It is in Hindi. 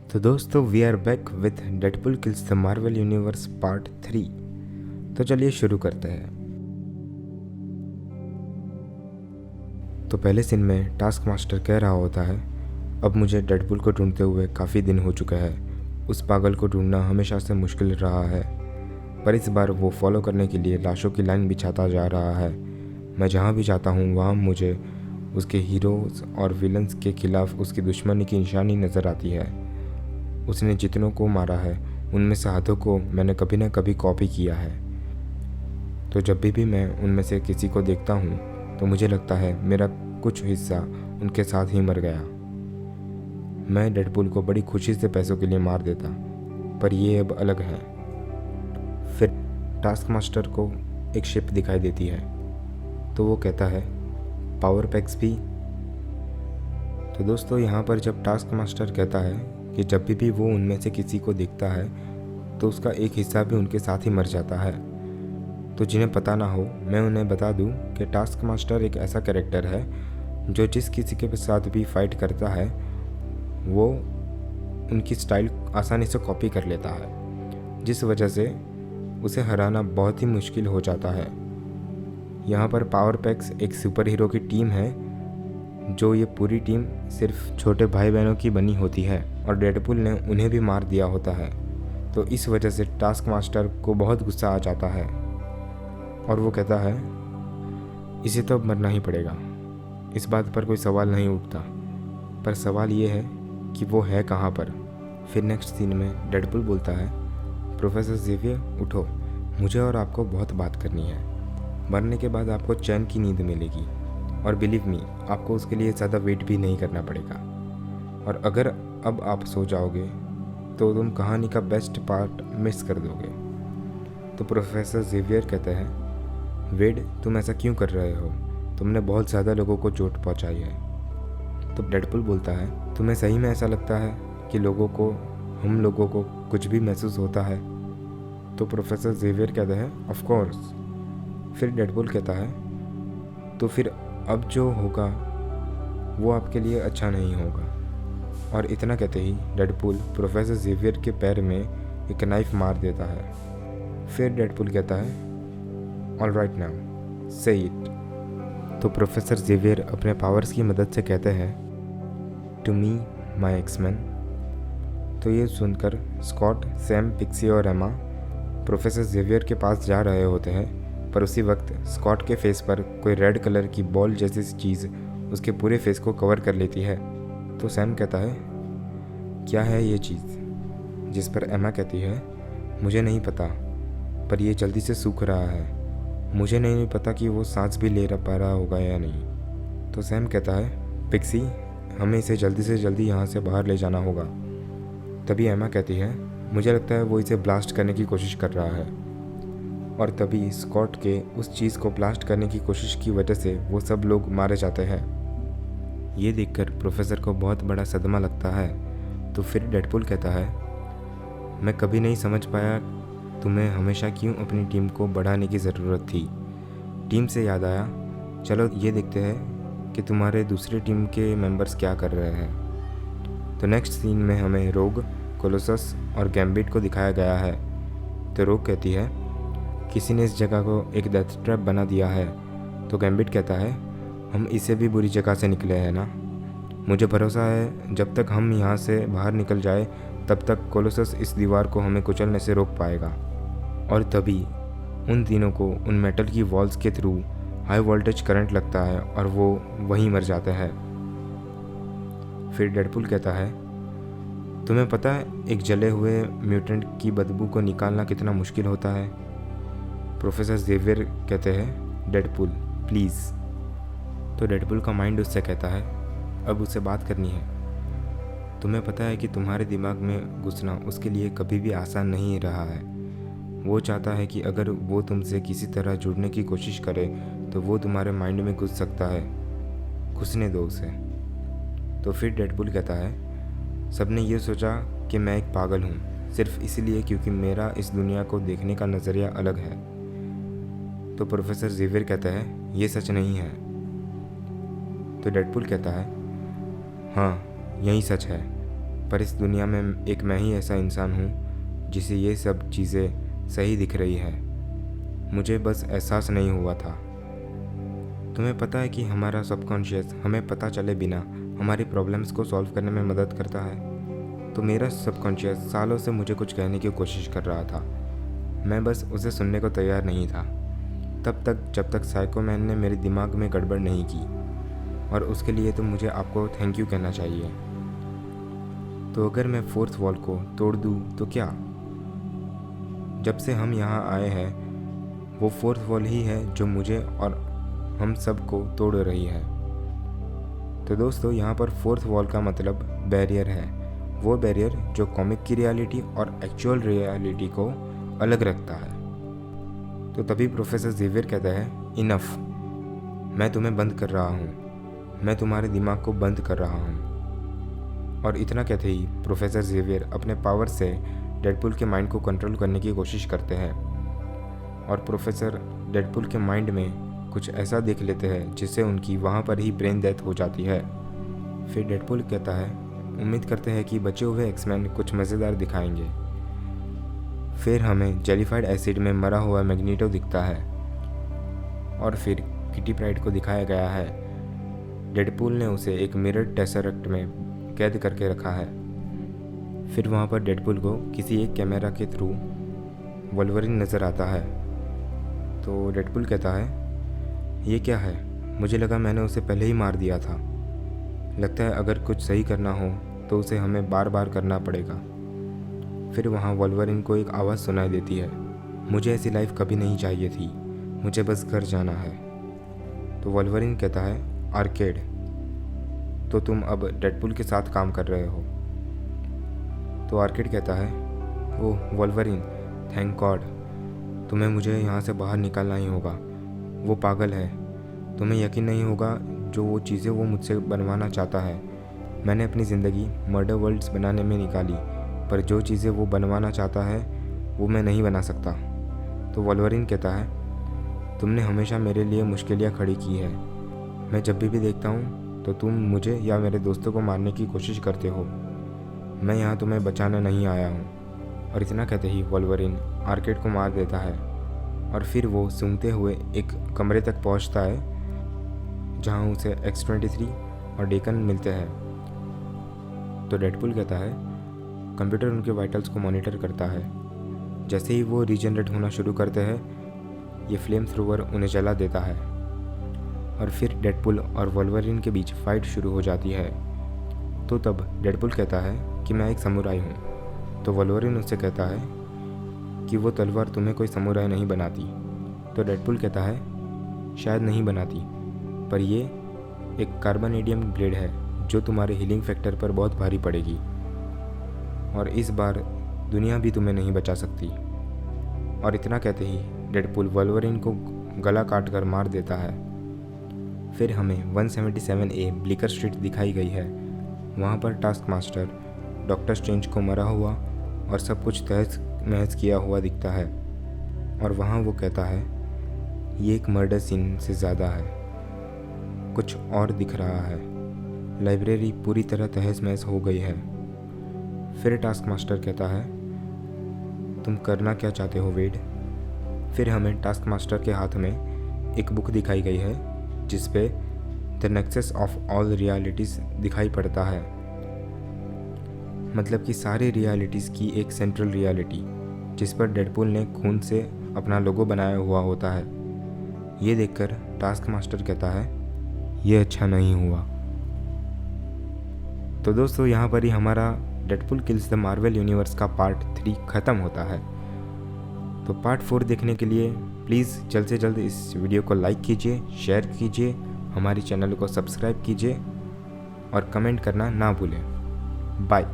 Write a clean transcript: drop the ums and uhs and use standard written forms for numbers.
तो दोस्तों we are back with Deadpool kills the Marvel universe part 3। तो चलिए शुरू करते हैं। तो पहले सीन में टास्क मास्टर कह रहा होता है, अब मुझे डेडपुल को ढूंढते हुए काफ़ी दिन हो चुका है। उस पागल को ढूंढना हमेशा से मुश्किल रहा है, पर इस बार वो फॉलो करने के लिए लाशों की लाइन बिछाता जा रहा है। मैं जहाँ भी जाता हूँ वहाँ मुझे उसके हीरोज़ और विलन्स के खिलाफ उसकी दुश्मनी की निशानी नज़र आती है। उसने जितनों को मारा है उनमें से आधों को मैंने कभी न कभी कॉपी किया है। तो जब भी मैं उनमें से किसी को देखता हूँ तो मुझे लगता है मेरा कुछ हिस्सा उनके साथ ही मर गया। मैं डेडपुल को बड़ी खुशी से पैसों के लिए मार देता, पर ये अब अलग है। फिर टास्क मास्टर को एक शिप दिखाई देती है, तो वो कहता है पावर पैक्स भी। तो दोस्तों यहाँ पर जब टास्क मास्टर कहता है कि जब भी वो उनमें से किसी को देखता है तो उसका एक हिस्सा भी उनके साथ ही मर जाता है। तो जिन्हें पता ना हो मैं उन्हें बता दूं कि टास्क मास्टर एक ऐसा कैरेक्टर है जो जिस किसी के साथ भी फाइट करता है वो उनकी स्टाइल आसानी से कॉपी कर लेता है, जिस वजह से उसे हराना बहुत ही मुश्किल हो जाता है। यहाँ पर पावर पैक्स एक सुपर हीरो की टीम है, जो ये पूरी टीम सिर्फ छोटे भाई बहनों की बनी होती है और डेडपुल ने उन्हें भी मार दिया होता है। तो इस वजह से टास्क मास्टर को बहुत गुस्सा आ जाता है और वो कहता है इसे तो अब मरना ही पड़ेगा। इस बात पर कोई सवाल नहीं उठता, पर सवाल ये है कि वो है कहाँ पर। फिर नेक्स्ट सीन में डेडपुल बोलता है प्रोफेसर जेवियर उठो, मुझे और आपको बहुत बात करनी है। मरने के बाद आपको चैन की नींद मिलेगी और बिलीव मी आपको उसके लिए ज़्यादा वेट भी नहीं करना पड़ेगा। और अगर अब आप सो जाओगे तो तुम कहानी का बेस्ट पार्ट मिस कर दोगे। तो प्रोफेसर जेवियर कहते हैं वेड तुम ऐसा क्यों कर रहे हो, तुमने बहुत ज़्यादा लोगों को चोट पहुंचाई है। तो डेडपुल बोलता है तुम्हें सही में ऐसा लगता है कि हम लोगों को कुछ भी महसूस होता है। तो प्रोफेसर जेवियर कहते हैं ऑफ कोर्स। फिर डेडपुल कहता है तो फिर अब जो होगा वो आपके लिए अच्छा नहीं होगा। और इतना कहते ही डेडपुल प्रोफेसर जेवियर के पैर में एक नाइफ मार देता है। फिर डेडपुल कहता है ऑल राइट नाउ से इट। तो प्रोफेसर जेवियर अपने पावर्स की मदद से कहते हैं टू मी माई एक्समैन। तो ये सुनकर स्कॉट, सैम, पिक्सी और एमा प्रोफेसर जेवियर के पास जा रहे होते हैं, पर उसी वक्त स्कॉट के फेस पर कोई रेड कलर की बॉल जैसी चीज़ उसके पूरे फेस को कवर कर लेती है। तो सैम कहता है क्या है ये चीज़, जिस पर एमा कहती है मुझे नहीं पता, पर ये जल्दी से सूख रहा है। मुझे नहीं पता कि वो सांस भी ले पा रहा होगा या नहीं। तो सैम कहता है पिक्सी हमें इसे जल्दी से जल्दी यहाँ से बाहर ले जाना होगा। तभी एमा कहती है मुझे लगता है वो इसे ब्लास्ट करने की कोशिश कर रहा है। और तभी स्कॉट के उस चीज़ को ब्लास्ट करने की कोशिश की वजह से वो सब लोग मारे जाते हैं। ये देखकर प्रोफेसर को बहुत बड़ा सदमा लगता है। तो फिर डेडपुल कहता है मैं कभी नहीं समझ पाया तुम्हें हमेशा क्यों अपनी टीम को बढ़ाने की ज़रूरत थी। टीम से याद आया, चलो ये देखते हैं कि तुम्हारे दूसरी टीम के मेंबर्स क्या कर रहे हैं। तो नेक्स्ट सीन में हमें रोग, कोलोसस और गैम्बिट को दिखाया गया है। तो रोग कहती है किसी ने इस जगह को एक डेथ ट्रैप बना दिया है। तो गैम्बिट कहता है हम इसे भी बुरी जगह से निकले हैं ना। मुझे भरोसा है जब तक हम यहाँ से बाहर निकल जाए तब तक कोलोसस इस दीवार को हमें कुचलने से रोक पाएगा। और तभी उन तीनों को उन मेटल की वॉल्स के थ्रू हाई वोल्टेज करंट लगता है और वो वहीं मर जाते हैं। फिर डेडपुल कहता है तुम्हें पता है एक जले हुए म्यूटेंट की बदबू को निकालना कितना मुश्किल होता है। प्रोफेसर जेवियर कहते हैं डेडपुल प्लीज़। तो डेडपुल का माइंड उससे कहता है अब उसे बात करनी है। तुम्हें पता है कि तुम्हारे दिमाग में घुसना उसके लिए कभी भी आसान नहीं रहा है। वो चाहता है कि अगर वो तुमसे किसी तरह जुड़ने की कोशिश करे तो वो तुम्हारे माइंड में घुस सकता है, घुसने दो उसे। तो फिर डेडपुल कहता है सबने ये सोचा कि मैं एक पागल हूँ सिर्फ इसलिए क्योंकि मेरा इस दुनिया को देखने का नज़रिया अलग है। तो प्रोफेसर जेवियर कहता है ये सच नहीं है। तो डेडपुल कहता है हाँ यही सच है, पर इस दुनिया में एक मैं ही ऐसा इंसान हूँ जिसे ये सब चीज़ें सही दिख रही है। मुझे बस एहसास नहीं हुआ था। तुम्हें पता है कि हमारा सबकॉन्शियस हमें पता चले बिना हमारी प्रॉब्लम्स को सॉल्व करने में मदद करता है। तो मेरा सबकॉन्शियस सालों से मुझे कुछ कहने की कोशिश कर रहा था, मैं बस उसे सुनने को तैयार नहीं था। तब तक जब तक साइको मैन ने मेरे दिमाग में गड़बड़ नहीं की, और उसके लिए तो मुझे आपको थैंक यू कहना चाहिए। तो अगर मैं फोर्थ वॉल को तोड़ दूँ तो क्या? जब से हम यहाँ आए हैं वो फोर्थ वॉल ही है जो मुझे और हम सब को तोड़ रही है। तो दोस्तों, यहाँ पर फोर्थ वॉल का मतलब बैरियर है, वो बैरियर जो कॉमिक की रियलिटी और एक्चुअल रियलिटी को अलग रखता है। तो तभी प्रोफेसर जेवियर कहता है, इनफ, मैं तुम्हें बंद कर रहा हूँ, मैं तुम्हारे दिमाग को बंद कर रहा हूँ। और इतना कहते ही प्रोफेसर जेवियर अपने पावर से डेडपुल के माइंड को कंट्रोल करने की कोशिश करते हैं, और प्रोफेसर डेडपुल के माइंड में कुछ ऐसा देख लेते हैं जिससे उनकी वहाँ पर ही ब्रेन डेथ हो जाती है। फिर डेडपुल कहता है, उम्मीद करते हैं कि बचे हुए एक्समैन कुछ मज़ेदार दिखाएंगे। फिर हमें जेलीफाइड एसिड में मरा हुआ मैग्नीटो दिखता है, और फिर किटी प्राइड को दिखाया गया है। डेडपुल ने उसे एक मिरर टेसरेक्ट में कैद करके रखा है। फिर वहाँ पर डेडपुल को किसी एक कैमरा के थ्रू वोल्वरिन नज़र आता है। तो डेडपुल कहता है, ये क्या है? मुझे लगा मैंने उसे पहले ही मार दिया था। लगता है अगर कुछ सही करना हो तो उसे हमें बार बार करना पड़ेगा। फिर वहाँ वोल्वरिन को एक आवाज़ सुनाई देती है, मुझे ऐसी लाइफ कभी नहीं चाहिए थी, मुझे बस घर जाना है। तो वोल्वरिन कहता है, आर्केड, तो तुम अब डेडपुल के साथ काम कर रहे हो? तो आर्केड कहता है, ओह वोल्वरिन, थैंक गॉड, तुम्हें मुझे यहाँ से बाहर निकालना ही होगा। वो पागल है, तुम्हें यकीन नहीं होगा जो वो चीज़ें वो मुझसे बनवाना चाहता है। मैंने अपनी ज़िंदगी मर्डर वर्ल्ड्स बनाने में निकाली, पर जो चीज़ें वो बनवाना चाहता है वो मैं नहीं बना सकता। तो वोल्वरिन कहता है, तुमने हमेशा मेरे लिए मुश्किलें खड़ी की है। मैं जब भी देखता हूँ तो तुम मुझे या मेरे दोस्तों को मारने की कोशिश करते हो। मैं यहाँ तुम्हें बचाने नहीं आया हूँ। और इतना कहते ही वोल्वरिन आर्केड को मार देता है, और फिर वो सूंघते हुए एक कमरे तक पहुंचता है जहां उसे X-23 और डेकन मिलते हैं। तो डेडपुल कहता है, कंप्यूटर उनके वाइटल्स को मॉनिटर करता है। जैसे ही वो रीजनरेट होना शुरू करते हैं, ये फ्लेम थ्रोवर उन्हें जला देता है, और फिर डेडपुल और वोल्वरिन के बीच फाइट शुरू हो जाती है। तो तब डेडपुल कहता है कि मैं एक समुराई हूँ। तो वोल्वरिन उससे कहता है कि वो तलवार तुम्हें कोई समुराई नहीं बनाती। तो डेडपुल कहता है, शायद नहीं बनाती, पर ये एक कार्बोनेडियम ब्लेड है जो तुम्हारे हीलिंग फैक्टर पर बहुत भारी पड़ेगी, और इस बार दुनिया भी तुम्हें नहीं बचा सकती। और इतना कहते ही डेडपुल वोल्वरिन को गला काट कर मार देता है। फिर हमें 177A ब्लिकर स्ट्रीट दिखाई गई है। वहाँ पर टास्क मास्टर डॉक्टर स्ट्रेंज को मरा हुआ और सब कुछ तहस महज किया हुआ दिखता है, और वहाँ वो कहता है, ये एक मर्डर सीन से ज़्यादा है, कुछ और दिख रहा है। लाइब्रेरी पूरी तरह तहस महस हो गई है। फिर टास्क मास्टर कहता है, तुम करना क्या चाहते हो वेड? फिर हमें टास्क मास्टर के हाथ में एक बुक दिखाई गई है जिस पे the nexus of all realities दिखाई पड़ता है। मतलब कि सारी रियलिटीज़ की एक सेंट्रल रियलिटी जिस पर डेडपुल ने खून से अपना लोगो बनाया हुआ होता है। ये देखकर टास्क मास्टर कहता है, ये अच्छा नहीं हुआ। तो दोस्तों, यहाँ पर ही हमारा Deadpool kills the Marvel universe का पार्ट 3 ख़त्म होता है। तो पार्ट 4 देखने के लिए प्लीज़ जल्द से जल्द इस वीडियो को लाइक कीजिए, शेयर कीजिए, हमारे चैनल को सब्सक्राइब कीजिए और कमेंट करना ना भूलें। बाय।